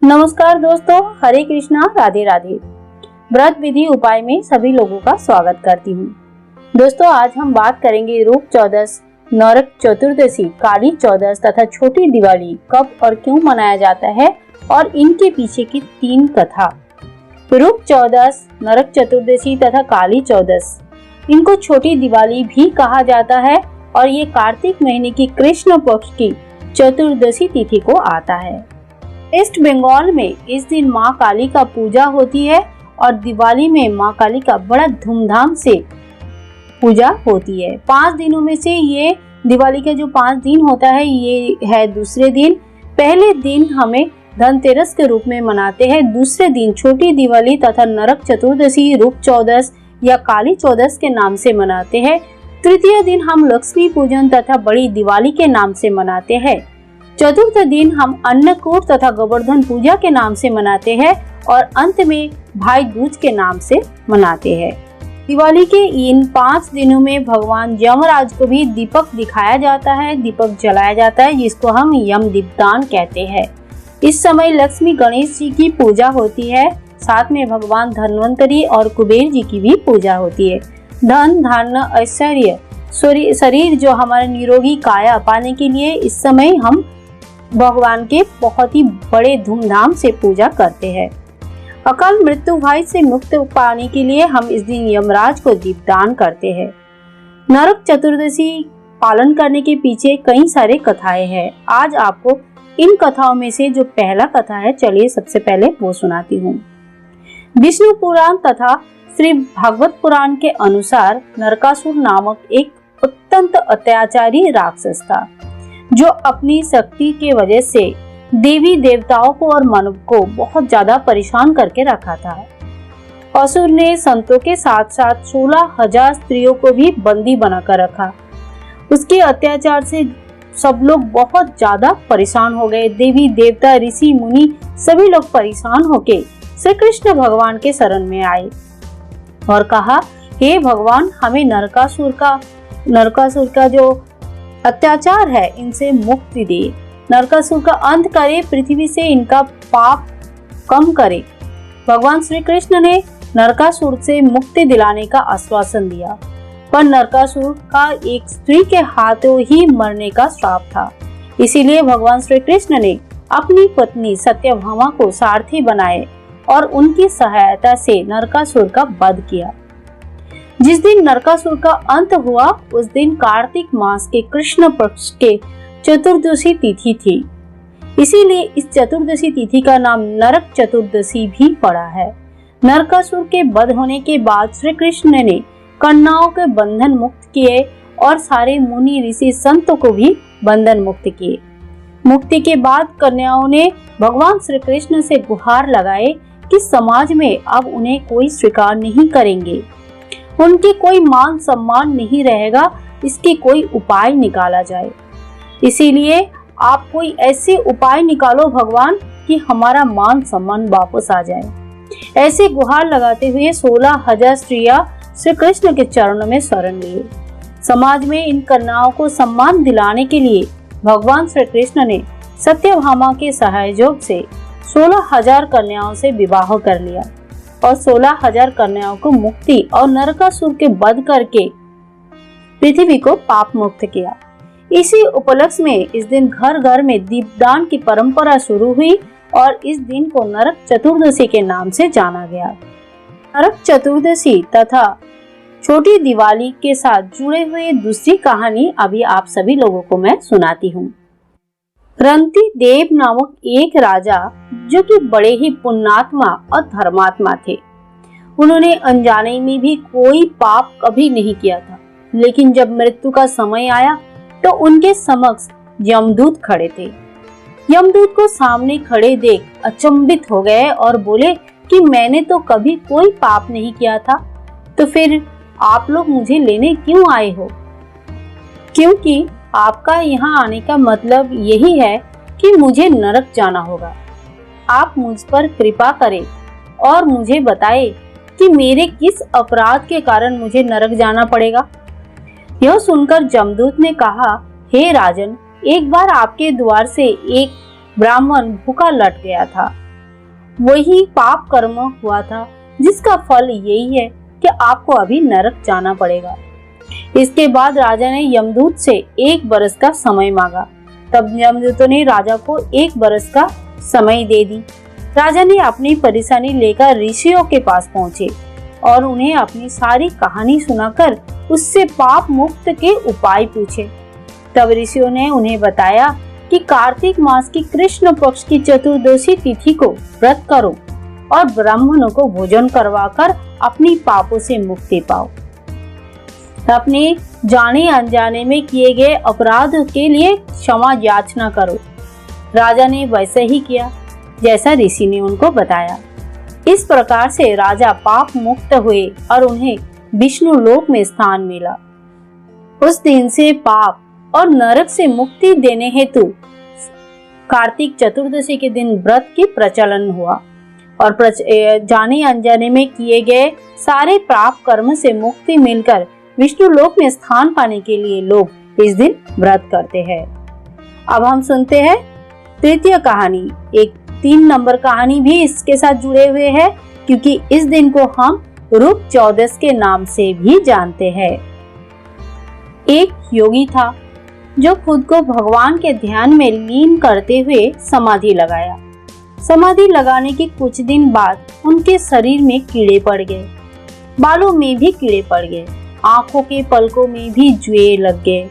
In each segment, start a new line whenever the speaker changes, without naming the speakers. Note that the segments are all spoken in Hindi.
नमस्कार दोस्तों, हरे कृष्णा, राधे राधे। व्रत विधि उपाय में सभी लोगों का स्वागत करती हूँ। दोस्तों, आज हम बात करेंगे रूप चौदस, नरक चतुर्दशी, काली चौदस तथा छोटी दिवाली कब और क्यों मनाया जाता है और इनके पीछे की 3 कथा। रूप चौदस, नरक चतुर्दशी तथा काली चौदस, इनको छोटी दिवाली भी कहा जाता है और ये कार्तिक महीने की कृष्ण पक्ष की चतुर्दशी तिथि को आता है। वेस्ट बंगाल में इस दिन माँ काली का पूजा होती है और दिवाली में माँ काली का बड़ा धूमधाम से पूजा होती है। 5 दिनों में से ये दिवाली का जो 5 दिन होता है, ये है दूसरे दिन। पहले दिन हमें धनतेरस के रूप में मनाते हैं, दूसरे दिन छोटी दिवाली तथा नरक चतुर्दशी, रूप चौदस या काली चौदस के नाम से मनाते हैं। तृतीय दिन हम लक्ष्मी पूजन तथा बड़ी दिवाली के नाम से मनाते हैं। चतुर्थ दिन हम अन्नकूट तथा गोवर्धन पूजा के नाम से मनाते हैं और अंत में भाई दूज के नाम से मनाते हैं। दिवाली के इन 5 दिनों में भगवान यमराज को भी दीपक दिखाया जाता है, दीपक जलाया जाता है, जिसको हम यम दीपदान कहते हैं। इस समय लक्ष्मी गणेश जी की पूजा होती है, साथ में भगवान धन्वंतरी और कुबेर जी की भी पूजा होती है। धन, धान्य, ऐश्वर्य, शरीर जो हमारे निरोगी काया पाने के लिए इस समय हम भगवान के बहुत ही बड़े धूमधाम से पूजा करते हैं। अकाल मृत्यु भय से मुक्त पाने के लिए हम इस दिन यमराज को दीपदान करते हैं। नरक चतुर्दशी पालन करने के पीछे कई सारे कथाएं हैं। आज आपको इन कथाओं में से जो पहला कथा है, चलिए सबसे पहले वो सुनाती हूँ। विष्णु पुराण तथा श्री भागवत पुराण के अनुसार नरकासुर नामक एक अत्यंत अत्याचारी राक्षस था, जो अपनी शक्ति के वजह से देवी देवताओं को और मानव को बहुत ज्यादा परेशान करके रखा था। असुर ने संतों के साथ साथ 16,000 स्त्रियों को भी बंदी बनाकर रखा। उसके अत्याचार से सब लोग बहुत ज्यादा परेशान हो गए। देवी देवता, ऋषि मुनि सभी लोग परेशान होके श्री कृष्ण भगवान के शरण में आए और कहा, हे भगवान, हमें नरकासुर का जो अत्याचार है इनसे मुक्ति दे, नरकासुर का अंत करे, पृथ्वी से इनका पाप कम करे। भगवान श्री कृष्ण ने नरकासुर से मुक्ति दिलाने का आश्वासन दिया, पर नरकासुर का एक स्त्री के हाथों ही मरने का श्राप था। इसीलिए भगवान श्री कृष्ण ने अपनी पत्नी सत्यभामा को सारथी बनाए और उनकी सहायता से नरकासुर का वध किया। जिस दिन नरकासुर का अंत हुआ, उस दिन कार्तिक मास के कृष्ण पक्ष के चतुर्दशी तिथि थी। इसीलिए इस चतुर्दशी तिथि का नाम नरक चतुर्दशी भी पड़ा है। नरकासुर के वध होने के बाद श्री कृष्ण ने कन्याओं के बंधन मुक्त किए और सारे मुनि, ऋषि, संतों को भी बंधन मुक्त किए। मुक्ति के बाद कन्याओं ने भगवान श्री कृष्ण से गुहार लगाए कि समाज में अब उन्हें कोई स्वीकार नहीं करेंगे, उनके कोई मान सम्मान नहीं रहेगा, इसके कोई उपाय निकाला जाए। इसीलिए आप कोई ऐसे उपाय निकालो भगवान कि हमारा मान सम्मान वापस आ जाए। ऐसे गुहार लगाते हुए 16,000 स्त्रियां श्री कृष्ण के चरणों में शरण लिए। समाज में इन कन्याओं को सम्मान दिलाने के लिए भगवान श्री कृष्ण ने सत्यभामा के सहयोग से 16,000 कन्याओं से विवाह कर लिया और 16,000 कन्याओं को मुक्ति और नरकासुर के वध करके पृथ्वी को पाप मुक्त किया। इसी उपलक्ष्य में इस दिन घर घर में दीपदान की परंपरा शुरू हुई और इस दिन को नरक चतुर्दशी के नाम से जाना गया। नरक चतुर्दशी तथा छोटी दिवाली के साथ जुड़े हुए दूसरी कहानी अभी आप सभी लोगों को मैं सुनाती हूँ। रंती देव नामक एक राजा, जो कि बड़े ही पुण्यात्मा और धर्मात्मा थे। उन्होंने अनजाने में भी कोई पाप कभी नहीं किया था, लेकिन जब मृत्यु का समय आया तो उनके समक्ष यमदूत खड़े थे। यमदूत को सामने खड़े देख अचंभित हो गए और बोले कि मैंने तो कभी कोई पाप नहीं किया था, तो फिर आप लोग मुझे लेने क्यों आए हो? क्योंकि आपका यहाँ आने का मतलब यही है कि मुझे नरक जाना होगा। आप मुझ पर कृपा करें और मुझे बताएं कि मेरे किस अपराध के कारण मुझे नरक जाना पड़ेगा। यह सुनकर यमदूत ने कहा, हे राजन, एक बार आपके द्वार से एक ब्राह्मण भूखा लट गया था वही पाप कर्म हुआ था जिसका फल यही है कि आपको अभी नरक जाना पड़ेगा। इसके बाद राजा ने यमदूत से 1 बरस का समय मांगा। तब यमदूतों ने राजा को 1 बरस का समय दे दी। राजा ने अपनी परेशानी लेकर ऋषियों के पास पहुंचे और उन्हें अपनी सारी कहानी सुनाकर उससे पाप मुक्त के उपाय पूछे। तब ऋषियों ने उन्हें बताया कि कार्तिक मास की कृष्ण पक्ष की चतुर्दशी तिथि को व्रत करो और ब्राह्मणों को भोजन करवाकर अपनी पापों से मुक्ति पाओ। अपने जाने अनजाने में किए गए अपराध के लिए क्षमा याचना करो। राजा ने वैसे ही किया जैसा ऋषि ने उनको बताया। इस प्रकार से राजा पाप मुक्त हुए और उन्हें विष्णु लोक में स्थान मिला। उस दिन से पाप और नरक से मुक्ति देने हेतु कार्तिक चतुर्दशी के दिन व्रत की प्रचलन हुआ और जाने अनजाने में किए गए सारे पाप कर्म से मुक्ति मिलकर विष्णु लोक में स्थान पाने के लिए लोग इस दिन व्रत करते हैं। अब हम सुनते हैं तृतीय कहानी। एक 3 नंबर कहानी भी इसके साथ जुड़े हुए हैं क्योंकि इस दिन को हम रूप चौदस के नाम से भी जानते हैं। एक योगी था जो खुद को भगवान के ध्यान में लीन करते हुए समाधि लगाया। समाधि लगाने के कुछ दिन बाद उनके शरीर में कीड़े पड़ गए, बालों में भी कीड़े पड़ गए, आंखों के पलकों में भी जुए लग गए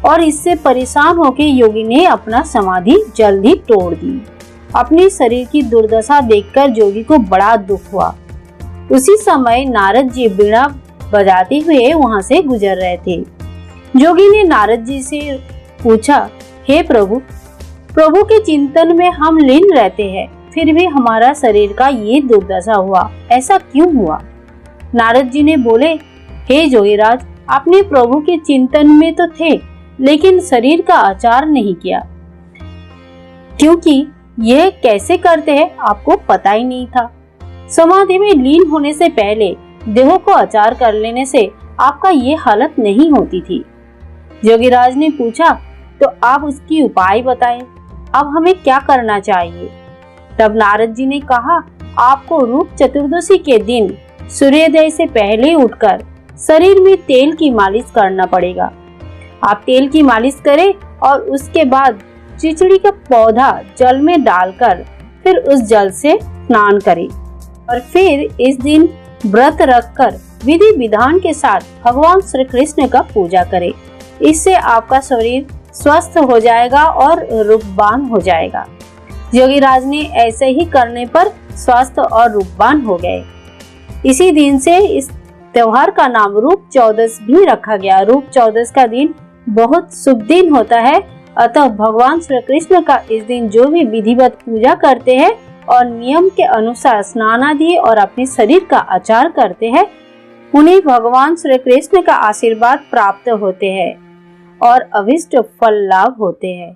और इससे परेशान होकर योगी ने अपना समाधि जल्दी तोड़ दी। अपने शरीर की दुर्दशा देखकर जोगी को बड़ा दुख हुआ। उसी समय नारद जी बीड़ा बजाते हुए वहां से गुजर रहे थे। जोगी ने नारद जी से पूछा, हे प्रभु, प्रभु के चिंतन में हम लीन रहते हैं, फिर भी हमारा शरीर का ये दुर्दशा हुआ, ऐसा क्यों हुआ? नारद जी ने बोले, हे जोगीराज, अपने प्रभु के चिंतन में तो थे, लेकिन शरीर का आचार नहीं किया, क्योंकि यह कैसे करते हैं आपको पता ही नहीं था। समाधि में लीन होने से पहले देह को आचार कर लेने से आपका ये हालत नहीं होती थी। जोगीराज ने पूछा, तो आप उसकी उपाय बताएं, अब हमें क्या करना चाहिए? तब नारद जी ने कहा, आपको रूप चतुर्दशी के दिन सूर्योदय से पहले उठकर शरीर में तेल की मालिश करना पड़ेगा। आप तेल की मालिश करें और उसके बाद चिचड़ी का पौधा जल में डालकर फिर उस जल से स्नान करें और फिर इस दिन व्रत रखकर विधि विधान के साथ भगवान श्री कृष्ण का पूजा करें। इससे आपका शरीर स्वस्थ हो जाएगा और रूपवान हो जाएगा। जोगीराज ने ऐसे ही करने पर स्वस्थ और रूपवान हो गए। इसी दिन से इस त्योहार का नाम रूप चौदस भी रखा गया। रूप चौदस का दिन बहुत शुभ दिन होता है, अतः भगवान श्री कृष्ण का इस दिन जो भी विधिवत पूजा करते हैं और नियम के अनुसार स्नान आदि और अपने शरीर का आचार करते हैं, उन्हें भगवान श्री कृष्ण का आशीर्वाद प्राप्त होते हैं और अभिष्ट फल लाभ होते हैं।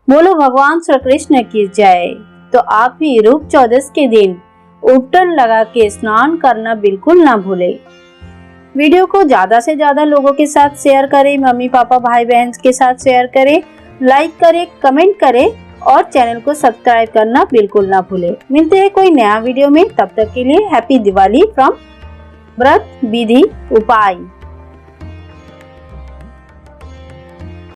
बोलो भगवान श्री कृष्ण की जय। तो आप भी रूप चौदस के दिन उपटन लगा के स्नान करना बिल्कुल ना भूले। वीडियो को ज्यादा से ज्यादा लोगों के साथ शेयर करें, मम्मी पापा भाई बहन के साथ शेयर करें, लाइक करें, कमेंट करें और चैनल को सब्सक्राइब करना बिल्कुल ना भूले। मिलते हैं कोई नया वीडियो में, तब तक के लिए हैप्पी दिवाली फ्रॉम व्रत विधि उपाय।